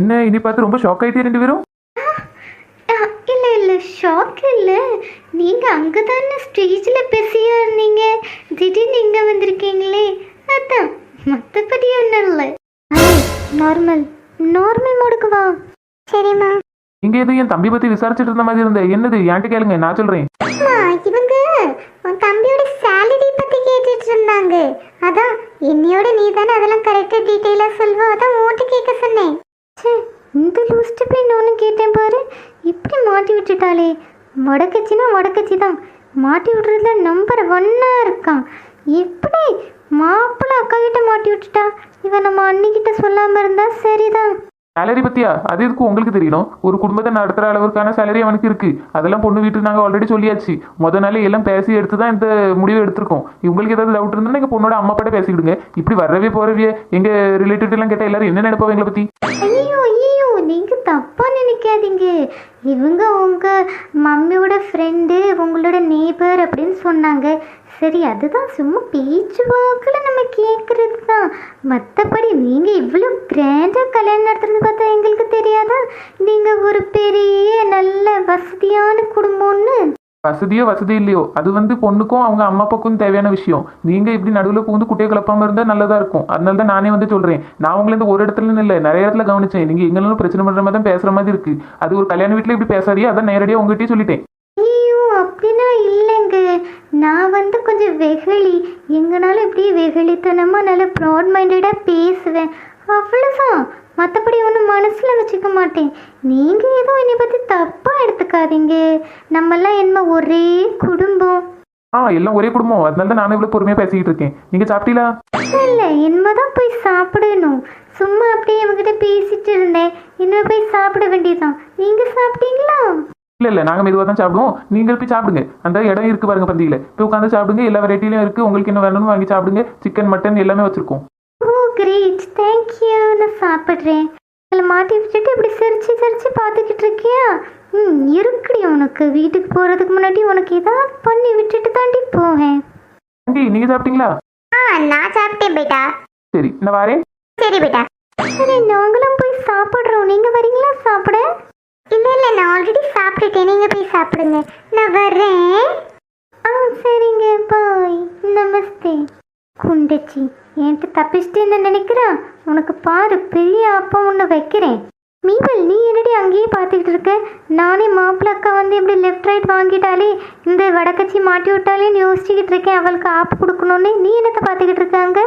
என்ன இனி பார்த்து ரொம்ப ஷாக் ஆயிட்டே ரெண்டு பேரும்? இல்லை இல்லை, ஷாக் இல்லை. நீங்கள் அங்கே தானே ஸ்டேஜில் பேசியா இருந்தீங்க, திடீர்னு இங்கே வந்திருக்கீங்களே, அதான். மற்றபடி ஒன்றும் இல்லை. நார்மல் நார்மல் மோடுக்கு வா. சரிம்மா. இங்க எதுவும் என் தம்பி பத்தி விசாரிச்சுட்டு இருந்த மாதிரி இருந்தேன். என்னது என்கிட்ட கேளுங்க, நான் சொல்றேன். இவங்க உன் தம்பியோட சேலரி பற்றி கேட்டுட்டு இருந்தாங்க. அதான் என்னையோட நீ தானே அதெல்லாம் கரெக்டாக டீட்டெயிலாக சொல்வா, அதான் ஓட்டு கேட்க சொன்னேன். சே, இந்த லூஸ்ட்டு போய் நானும் கேட்டேன் பாரு, இப்படி மாட்டி விட்டுட்டாளே. வடக்கச்சினா வடக்கச்சி தான், மாட்டி விடுறதுல நம்பர் 1 இருக்கான். எப்படி மாப்பிள்ளை அக்கா கிட்ட மாட்டி விட்டுட்டா. இவன் நம்ம அண்ணிக்கிட்ட சொல்லாமல் இருந்தா சரிதான். சேலரி பத்தியா? அது எதுக்கு உங்களுக்கு தெரியணும்? ஒரு குடும்பத்தை நடத்துற அளவுக்கான சேலரி அவனுக்கு இருக்கு. அதெல்லாம் பொண்ணு வீட்டுக்கு நாங்கள் ஆல்ரெடி சொல்லியாச்சு. முத நாளே எல்லாம் பேசி எடுத்து தான் இந்த முடிவை எடுத்திருக்கோம். உங்களுக்கு ஏதாவது டவுட் இருந்தா எங்க பொண்ணோட அம்மா பாட்ட பேசிக்கிடுங்க. இப்படி வரவே போறவே எங்க ரிலேட்டிவ் எல்லாம் கேட்டா எல்லாரும் என்ன நினைப்பாங்க எங்களை பத்தி? ஐயோ ஐயோ, நீங்க தப்பா நினைக்காதீங்க. இவங்க உங்க மம்மியோட ஃப்ரெண்டு, உங்களோட நேபர் அப்படின்னு சொன்னாங்க. சரி, அதுதான் சும்மா பேச்சு வாக்கில் நம்ம கேட்குறது தான். மற்றபடி நீங்கள் இவ்வளோ கிராண்டாக கல்யாணம் நடத்துறது பார்த்தா எங்களுக்கு தெரியாதா? நீங்கள் ஒரு பெரிய நல்ல வசதியான குடும்பம்னு. வசதியோ வசதி இல்லையோ, அது பொண்ணுக்கும் அவங்க அம்மா அப்பாவுக்கும் தேவையான விஷயம். நீங்க இப்படி நடுவில் புகுந்து குட்டையை கிளப்பாம இருந்தா நல்லதா இருக்கும். அதனால தான் நானே சொல்றேன். நான் உங்களை இந்த ஒரு இடத்துல இல்லை, நிறைய இடத்துல கவனிச்சேன். நீங்க எங்கனாலும் பிரச்சனை பண்ற மாதிரி தான் பேசுற மாதிரி இருக்கு. அது ஒரு கல்யாண வீட்டுல இப்படி பேசாதியா, அதான் நேரடியாக உங்ககிட்டயே சொல்லிட்டேன். ஐயோ, அப்படின்னா இல்லைங்க. நான் கொஞ்சம் வெகுளி. எங்கனாலும் இப்படியே வெகுளித்தனமாக நல்லா ப்ராட் மைண்டடாக பேசுவேன், அவ்வளோதான். மற்றபடி ஒன்றும் மனசில் வச்சுக்க மாட்டேன். நீங்கள் எதுவும் என்னை பற்றி தப்பாக எடுத்துக்காதீங்க. நம்மெல்லாம் என்ன ஒரே குடும்பம். எல்லாம் ஒரே குடும்பம். அதனால தான் நானும் இவ்வளோ பொறுமையாக பேசிக்கிட்டு இருக்கேன். நீங்கள் சாப்பிட்டீங்களா? இல்லை, என்னதான் போய் சாப்பிடணும். சும்மா அப்படியே இவங்ககிட்ட பேசிட்டு இருந்தேன். இன்னும் போய் சாப்பிட வேண்டியதான். நீங்கள் சாப்பிட்டீங்களா? இல்லை நாங்கள் மெதுவாக தான் சாப்பிடுவோம். நீங்கள் போய் சாப்பிடுங்க. அந்த இடம் இருக்குது பாருங்க பந்தியில், போய் உட்காந்து சாப்பிடுங்க. எல்லா வெரைட்டிலையும் இருக்குது. உங்களுக்கு என்ன வேணும்னு வாங்கி சாப்பிடுங்க. சிக்கன் மட்டன் எல்லாமே வச்சுருக்கோம். ஓ கிரேட், தேங்க்யூ. நான் சாப்பிட்றேன். அதில் மாட்டி வச்சுட்டு இப்படி சிரிச்சு சிரிச்சு பார்த்துக்கிட்டு இருக்கியா? இருக்குடி. உனக்கு வீட்டுக்கு போகிறதுக்கு முன்னாடி உனக்கு ஏதாவது பண்ணி விட்டுட்டு தாண்டி போவேன். நீங்கள் சாப்பிட்டீங்களா? நான் சாப்பிட்டேன் பேட்டா. சரி, நான் வரேன். சரி பேட்டா. சரி, நாங்களும் போய் சாப்பிட்றோம். நீங்கள் வரீங்களா சாப்பிட? இல்லை இல்லை, நான் ஆல்ரெடி சாப்பிட்டுட்டேன். நீங்கள் போய் சாப்பிடுங்க, நான் வர்றேன். சரிங்க, பாய். நமஸ்தே. குண்டச்சி, என்கிட்ட தப்பிச்சுட்டு என்ன நினைக்கிறா? உனக்கு பாரு, பெரிய அப்பம் ஒன்று வைக்கிறேன். மீவல், நீ என்னடி அங்கேயே பார்த்துக்கிட்டு இருக்க? நானே மாப்பிள்ளை அக்கா இப்படி லெஃப்ட் ரைட் வாங்கிட்டாலே, இந்த வடக்கச்சி மாட்டி விட்டாலேன்னு யோசிச்சுக்கிட்டு இருக்கேன். அவளுக்கு ஆப்பு கொடுக்கணும்னு. நீ என்னத்தை பார்த்துக்கிட்டு இருக்காங்க?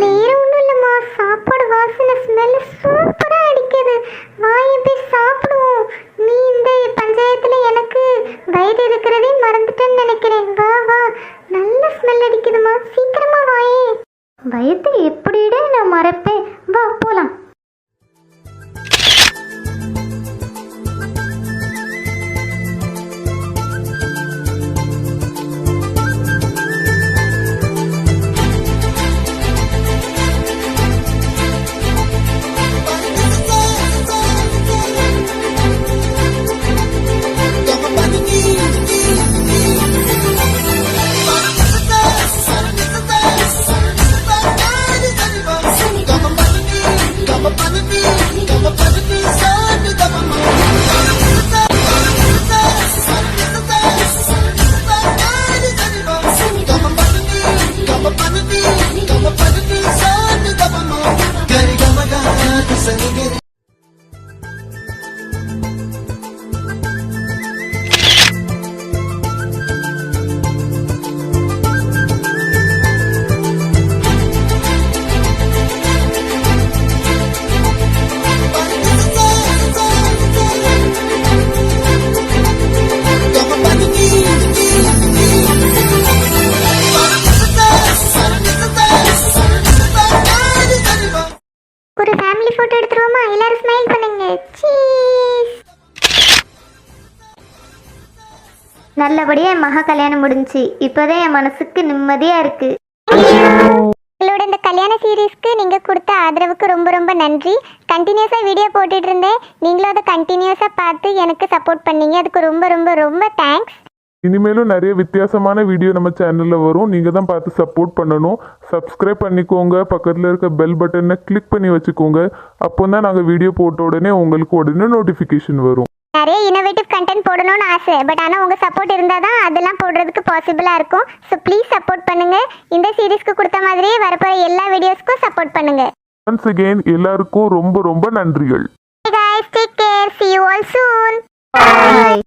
நேரம் ஒன்றும் இல்லைம்மா, சாப்பாடு வாசனை ஸ்மெல் சூப்பராக அடிக்குது. வாங்கி போய் சாப்பிடுவோம். நீ இந்த பஞ்சாயத்தில் எனக்கு வயிறு இருக்கிறதே மறந்துட்டேன்னு நினைக்கிறேன். வா வா, நல்ல ஸ்மெல் அடிக்குதுமா, சீக்கிரமா வாயே. வயத்தை எப்படிடே நான் மறப்பேன். வா போலாம். ஒரு ஃபேமிலி போட்டோ எடுத்துருவோமா? எல்லாரும் ஸ்மைல் பண்ணுங்க. சீஸ். நல்லபடியா என் மகா கல்யாணம் முடிஞ்சு. இப்போதான் என் மனசுக்கு நிம்மதியா இருக்கு. உங்களோட இந்த கல்யாண சீரீஸ்க்கு நீங்க கொடுத்த ஆதரவுக்கு ரொம்ப ரொம்ப நன்றி. கண்டினியூஸா வீடியோ போட்டுட்டு இருந்தேன். நீங்களும் அதை கண்டினியூஸா பார்த்து எனக்கு சப்போர்ட் பண்ணீங்க. அதுக்கு ரொம்ப ரொம்ப ரொம்ப தேங்க்ஸ். இனிமேலும் நிறைய வித்தியாசமான வீடியோ நம்ம சேனலில் வரும். நீங்கள் தான் பார்த்து சப்போர்ட் பண்ணணும். சப்ஸ்கிரைப் பண்ணிக்கோங்க. பக்கத்தில் இருக்க பெல் பட்டனை கிளிக் பண்ணி வச்சுக்கோங்க. அப்போ தான் நாங்கள் வீடியோ போட்ட உடனே உங்களுக்கு உடனே நோட்டிஃபிகேஷன் வரும். நிறைய இன்னோவேட்டிவ் கண்டென்ட் போடணும்னு ஆசை, பட் ஆனால் உங்கள் சப்போர்ட் இருந்தால் தான் அதெல்லாம் போடுறதுக்கு பாசிபிளாக இருக்கும். ஸோ ப்ளீஸ் சப்போர்ட் பண்ணுங்கள். இந்த சீரீஸ்க்கு கொடுத்த மாதிரியே வரப்போகிற எல்லா வீடியோஸ்க்கும் சப்போர்ட் பண்ணுங்கள். ஒன்ஸ் அகெயின் எல்லாருக்கும் ரொம்ப ரொம்ப நன்றிகள். Hey guys, take care. See you all soon. Bye.